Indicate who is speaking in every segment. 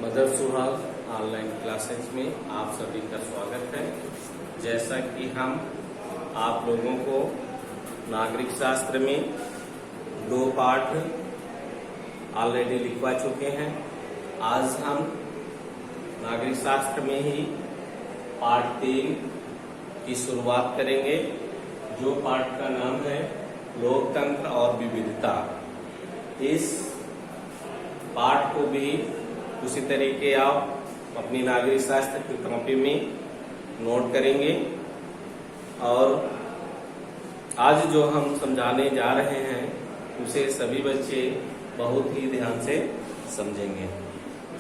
Speaker 1: Mother सुहाग online classes में आप सभी का स्वागत है। जैसा कि हम आप लोगों को नागरिक शास्त्र में 2 पाठ ऑलरेडी लिखवा चुके हैं। आज हम नागरिक शास्त्र में ही पाठ 3 की शुरुआत करेंगे, जो पाठ का नाम है लोकतंत्र और विविधता। इस पाठ को भी उसी तरीके आप अपनी नागरिक शास्त्र की कॉपी में नोट करेंगे और आज जो हम समझाने जा रहे हैं उसे सभी बच्चे बहुत ही ध्यान से समझेंगे।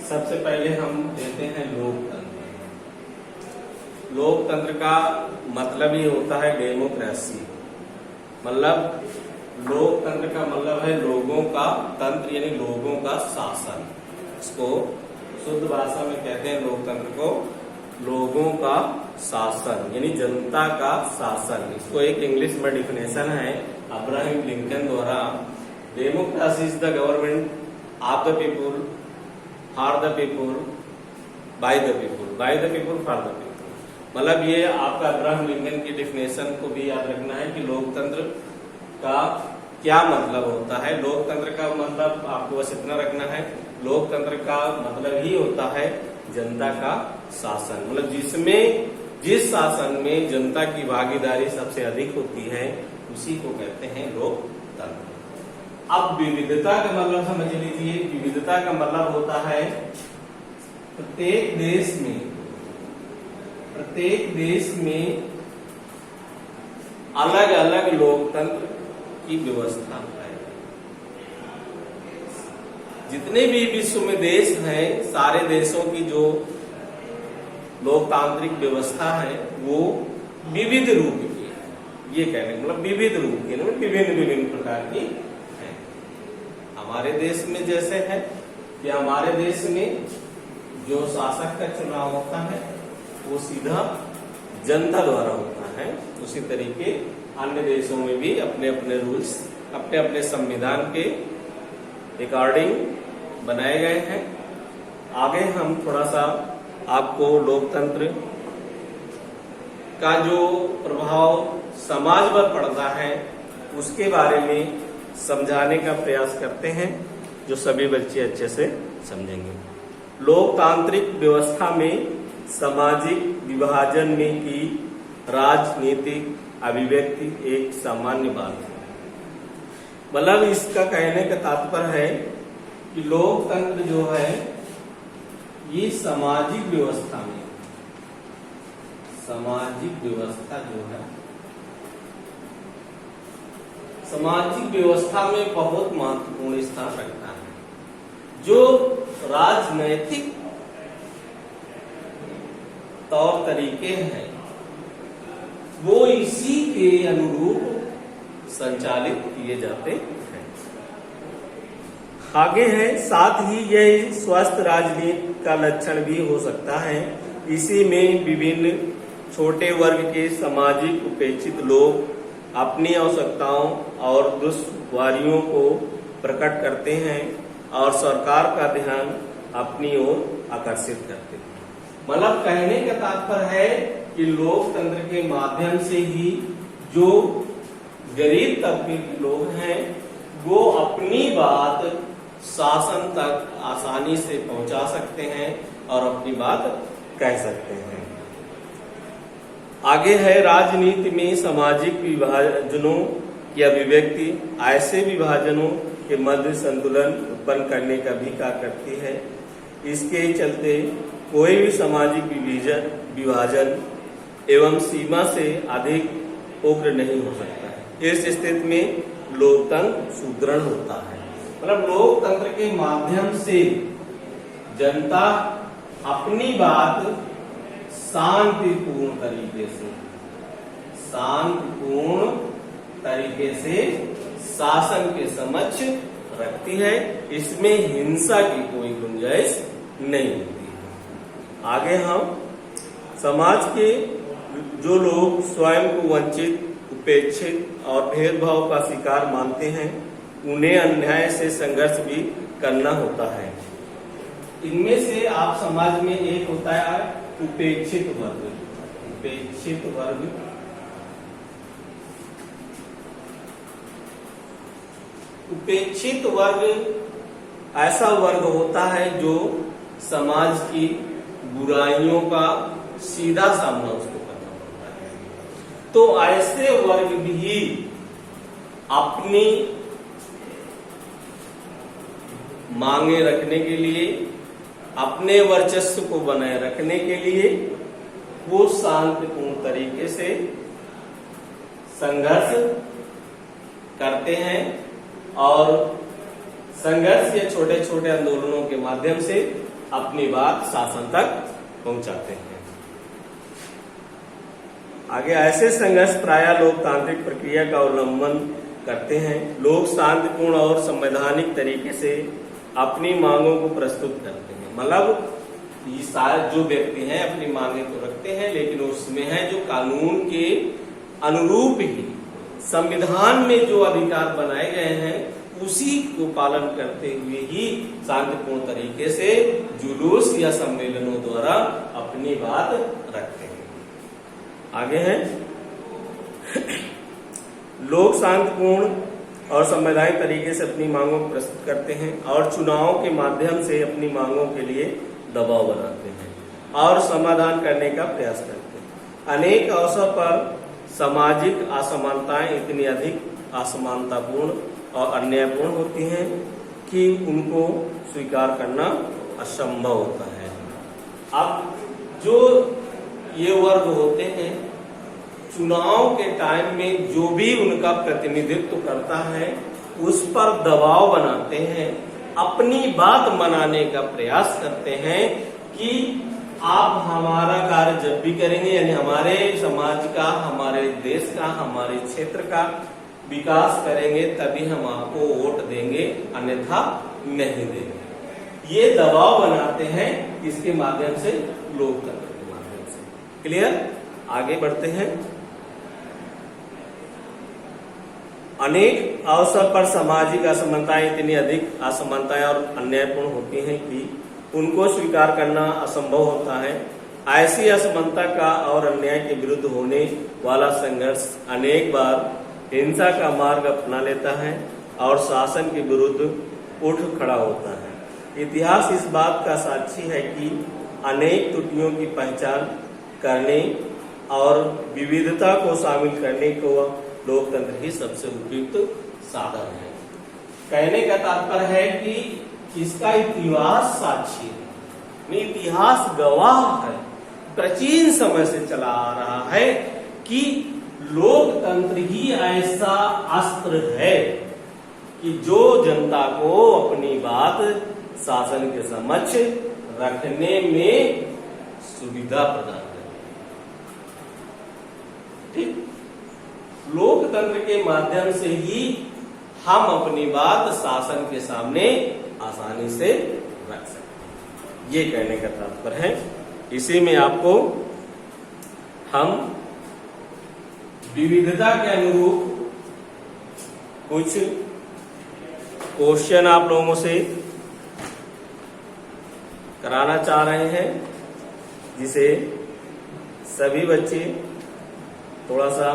Speaker 1: सबसे पहले हम देते हैं लोकतंत्र। लोकतंत्र का मतलब ही होता है डेमोक्रेसी। मतलब लोकतंत्र का मतलब है लोगों का तंत्र, यानी लोगों का शासन। इसको शुद्ध भाषा में कहते हैं लोकतंत्र को लोगों का शासन, यानी जनता का शासन। इसको एक इंग्लिश में डिफिनेशन है अब्राहम लिंकन द्वारा, democracy is the government of the people, for the people, by the people, by the people, for the people. मतलब ये आपका अब्राहम लिंकन की डिफिनेशन को भी याद रखना है कि लोकतंत्र का क्या मतलब होता है। लोकतंत्र का मतलब आपको बस इतना रखना है, लोकतंत्र का मतलब ही होता है जनता का शासन। मतलब जिस शासन में जनता की भागीदारी सबसे अधिक होती है उसी को कहते हैं लोकतंत्र। अब विविधता का मतलब समझ लीजिए। विविधता का मतलब होता है प्रत्येक देश में अलग अलग लोकतंत्र की व्यवस्था है। जितने भी विश्व में देश हैं, सारे देशों की जो लोकतांत्रिक व्यवस्था है वो विविध रूप की है। ये कहने मतलब विविध रूप की, विभिन्न प्रकार की है। हमारे देश में जैसे है कि हमारे देश में जो शासक का चुनाव होता है वो सीधा जनता द्वारा होता है। उसी तरीके अन्य देशों में भी अपने अपने रूल्स, अपने अपने संविधान के अकॉर्डिंग बनाए गए हैं। आगे हम थोड़ा सा आपको लोकतंत्र का जो प्रभाव समाज पर पड़ता है उसके बारे में समझाने का प्रयास करते हैं, जो सभी बच्चे अच्छे से समझेंगे। लोकतांत्रिक व्यवस्था में सामाजिक विभाजन में की राजनीतिक अभिव्यक्ति एक सामान्य बात है। मतलब इसका कहने का तात्पर्य है कि लोकतंत्र जो है ये सामाजिक व्यवस्था में, सामाजिक व्यवस्था जो है सामाजिक व्यवस्था में बहुत महत्वपूर्ण स्थान रखता है। जो राजनैतिक तौर तरीके हैं वो इसी के अनुरूप संचालित किए जाते हैं। आगे है, साथ ही यह स्वस्थ राजनीति का लक्षण भी हो सकता है। इसी में विभिन्न छोटे वर्ग के सामाजिक उपेक्षित लोग अपनी आवश्यकताओं और दुश्वारियों को प्रकट करते हैं और सरकार का ध्यान अपनी ओर आकर्षित करते हैं। मतलब कहने का तात्पर्य है कि लोकतंत्र के माध्यम से ही जो गरीब तबके के लोग हैं वो अपनी बात शासन तक आसानी से पहुंचा सकते हैं और अपनी बात कह सकते हैं। आगे है, राजनीति में सामाजिक विभाजनों की अभिव्यक्ति ऐसे विभाजनों के मध्य संतुलन उत्पन्न करने का भी कार्य करती है। इसके चलते कोई भी सामाजिक विभाजन एवं सीमा से अधिक उग्र नहीं हो सकता है। इस स्थिति में लोकतंत्र सुदृढ़ होता है। मतलब लोकतंत्र के माध्यम से जनता अपनी बात शांतिपूर्ण तरीके से शासन के समक्ष रखती है। इसमें हिंसा की कोई गुंजाइश नहीं होती है। आगे हम समाज के जो लोग स्वयं को वंचित, उपेक्षित और भेदभाव का शिकार मानते हैं उन्हें अन्याय से संघर्ष भी करना होता है। इनमें से आप समाज में एक होता है उपेक्षित वर्ग। उपेक्षित वर्ग, उपेक्षित वर्ग ऐसा वर्ग होता है जो समाज की बुराइयों का सीधा सामना उसको करना पड़ता है। तो ऐसे वर्ग भी अपनी मांगे रखने के लिए, अपने वर्चस्व को बनाए रखने के लिए वो शांतिपूर्ण तरीके से संघर्ष करते हैं और संघर्ष या छोटे छोटे आंदोलनों के माध्यम से अपनी बात शासन तक पहुंचाते हैं। आगे ऐसे संघर्ष प्रायः लोकतांत्रिक प्रक्रिया का उल्लंघन करते हैं। लोग शांतिपूर्ण और संवैधानिक तरीके से अपनी मांगों को प्रस्तुत करते हैं। मतलब ये सारे जो व्यक्ति हैं अपनी मांगे तो रखते हैं, लेकिन उसमें है जो कानून के अनुरूप ही संविधान में जो अधिकार बनाए गए हैं उसी को पालन करते हुए ही शांतिपूर्ण तरीके से जुलूस या सम्मेलनों द्वारा अपनी बात रखते हैं। आगे है लोग शांतिपूर्ण और संवैधानिक तरीके से अपनी मांगों को प्रस्तुत करते हैं और चुनावों के माध्यम से अपनी मांगों के लिए दबाव बनाते हैं और समाधान करने का प्रयास करते हैं। अनेक अवसर पर सामाजिक असमानताएं इतनी अधिक असमानतापूर्ण और अन्यायपूर्ण होती हैं कि उनको स्वीकार करना असंभव होता है। अब जो ये वर्ग होते हैं चुनाव के टाइम में जो भी उनका प्रतिनिधित्व करता है उस पर दबाव बनाते हैं, अपनी बात मनाने का प्रयास करते हैं कि आप हमारा कार्य जब भी करेंगे, यानी हमारे समाज का, हमारे देश का, हमारे क्षेत्र का विकास करेंगे तभी हम आपको वोट देंगे, अन्यथा नहीं देंगे। ये दबाव बनाते हैं इसके माध्यम से, लोकतंत्र के माध्यम से। क्लियर? आगे बढ़ते हैं। अनेक अवसर पर सामाजिक असमानताएं इतनी अधिक असमानताएं और अन्यायपूर्ण होती हैं कि उनको स्वीकार करना असंभव होता है। ऐसी असमानता का और अन्याय के विरुद्ध होने वाला संघर्ष अनेक बार हिंसा का मार्ग अपना लेता है और शासन के विरुद्ध उठ खड़ा होता है। इतिहास इस बात का साक्षी है कि अनेक त्रुटियों की पहचान करने और विविधता को शामिल करने को लोकतंत्र ही सबसे उपयुक्त साधन है। कहने का तात्पर्य है कि इसका इतिहास साक्षी है, इतिहास गवाह है, प्राचीन समय से चला आ रहा है कि लोकतंत्र ही ऐसा अस्त्र है कि जो जनता को अपनी बात शासन के समक्ष रखने में सुविधा प्रदान करे। ठीक, लोकतंत्र के माध्यम से ही हम अपनी बात शासन के सामने आसानी से रख सकते, ये कहने का तात्पर्य है। इसी में आपको हम विविधता के अनुरूप कुछ क्वेश्चन आप लोगों से कराना चाह रहे हैं, जिसे सभी बच्चे थोड़ा सा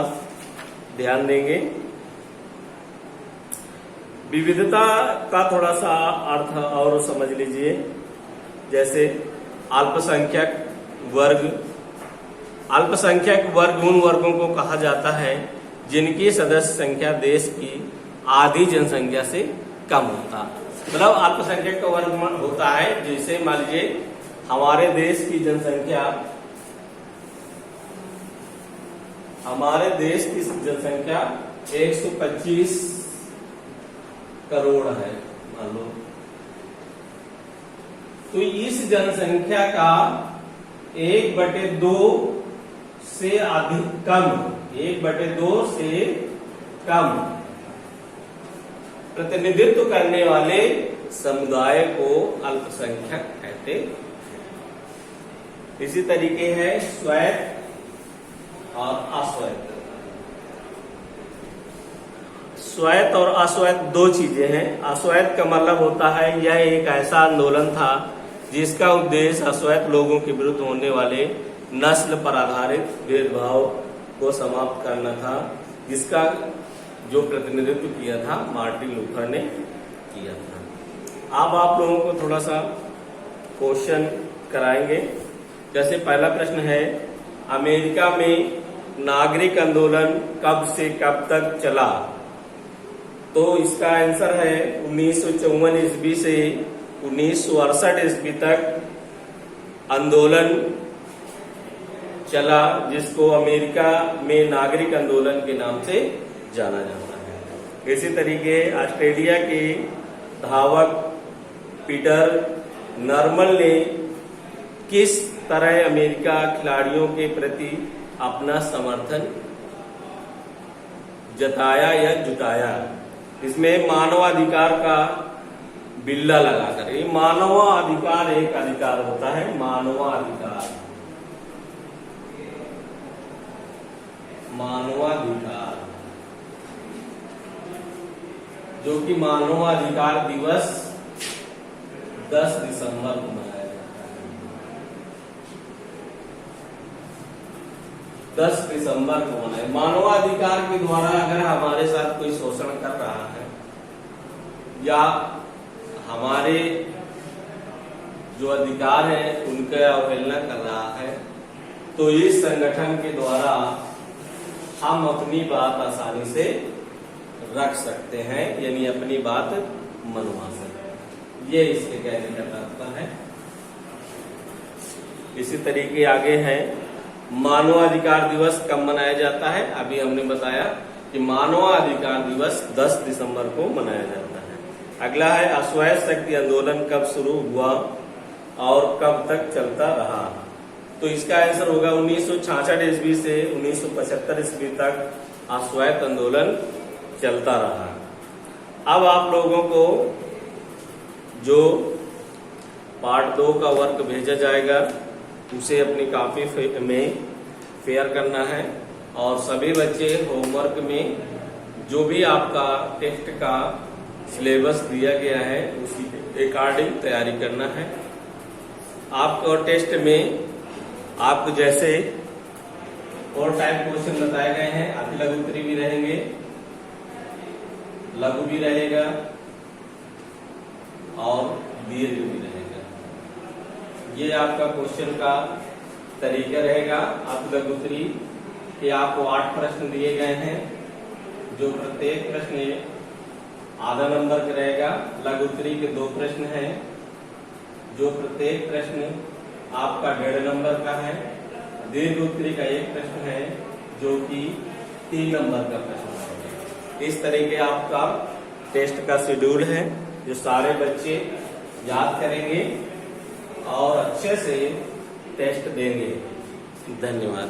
Speaker 1: ध्यान देंगे। विविधता का थोड़ा सा अर्थ और समझ लीजिए। जैसे अल्पसंख्यक वर्ग, अल्पसंख्यक वर्ग उन वर्गों को कहा जाता है जिनकी सदस्य संख्या देश की आधी जनसंख्या से कम होता। मतलब अल्पसंख्यक का वर्ग होता है जैसे मान लीजिए हमारे देश की जनसंख्या, हमारे देश की जनसंख्या 125 करोड़ है मान लो, तो इस जनसंख्या का 1/2 से अधिक कम, 1/2 से कम प्रतिनिधित्व करने वाले समुदाय को अल्पसंख्यक कहते हैं। इसी तरीके है स्वैत और अस्वैत। स्वैत और अस्वैत दो चीजें हैं। अस्वैत का मतलब होता है यह एक ऐसा आंदोलन था जिसका उद्देश्य अश्वेत लोगों के विरुद्ध होने वाले नस्ल पर आधारित भेदभाव को समाप्त करना था, जिसका जो प्रतिनिधित्व किया था मार्टिन लूथर ने किया था। अब आप लोगों को थोड़ा सा क्वेश्चन कराएंगे। जैसे पहला प्रश्न है, अमेरिका में नागरिक आंदोलन कब से कब तक चला? तो इसका आंसर है 1954 ईस्वी से 1968 ईस्वी तक आंदोलन चला, जिसको अमेरिका में नागरिक आंदोलन के नाम से जाना जाता है। इसी तरीके ऑस्ट्रेलिया के धावक पीटर नॉर्मल ने किस तरह अमेरिका खिलाड़ियों के प्रति अपना समर्थन जताया या जुटाया? इसमें मानवाधिकार का बिल्ला लगाकर, ये मानवाधिकार एक अधिकार होता है, मानवाधिकार, मानवाधिकार, जो कि मानवाधिकार दिवस 10 दिसंबर को मनाया जाता है। 10 दिसंबर को मनाए। मानवाधिकार के द्वारा अगर हमारे साथ कोई शोषण कर रहा है या हमारे जो अधिकार है उनका अवहेलना कर रहा है, तो इस संगठन के द्वारा हम अपनी बात आसानी से रख सकते हैं, यानी अपनी बात मनवा सकते हैं। ये इसके कहने का तात्पर्य है। इसी तरीके आगे है, मानवाधिकार दिवस कब मनाया जाता है? अभी हमने बताया कि मानवाधिकार दिवस 10 दिसंबर को मनाया जाता है। अगला है, अश्वेत शक्ति आंदोलन कब शुरू हुआ और कब तक चलता रहा? तो इसका आंसर होगा 1966 ईस्वी से 1975 ईस्वी तक अश्वेत आंदोलन चलता रहा। अब आप लोगों को जो पार्ट 2 का वर्क भेजा जाएगा उसे अपनी कॉपी में फेयर करना है, और सभी बच्चे होमवर्क में जो भी आपका टेस्ट का सिलेबस दिया गया है उसी के अकॉर्डिंग तैयारी करना है। आपको टेस्ट में आपको जैसे और टाइप क्वेश्चन बताए गए हैं, अति लघु उत्तरी भी रहेंगे, लघु भी रहेगा और दीर्घ भी रहेगा। ये आपका क्वेश्चन का तरीका रहेगा। अति लघु उत्तरी के आपको 8 प्रश्न दिए गए हैं, जो प्रत्येक प्रश्न आधा नंबर का रहेगा। लघु उत्तरी के 2 प्रश्न हैं, जो प्रत्येक प्रश्न आपका 1.5 नंबर का है। दीर्घ उत्तरी का 1 प्रश्न है, जो कि 3 नंबर का प्रश्न है। इस तरीके आपका टेस्ट का शेड्यूल है, जो सारे बच्चे याद करेंगे और अच्छे से टेस्ट देंगे। धन्यवाद।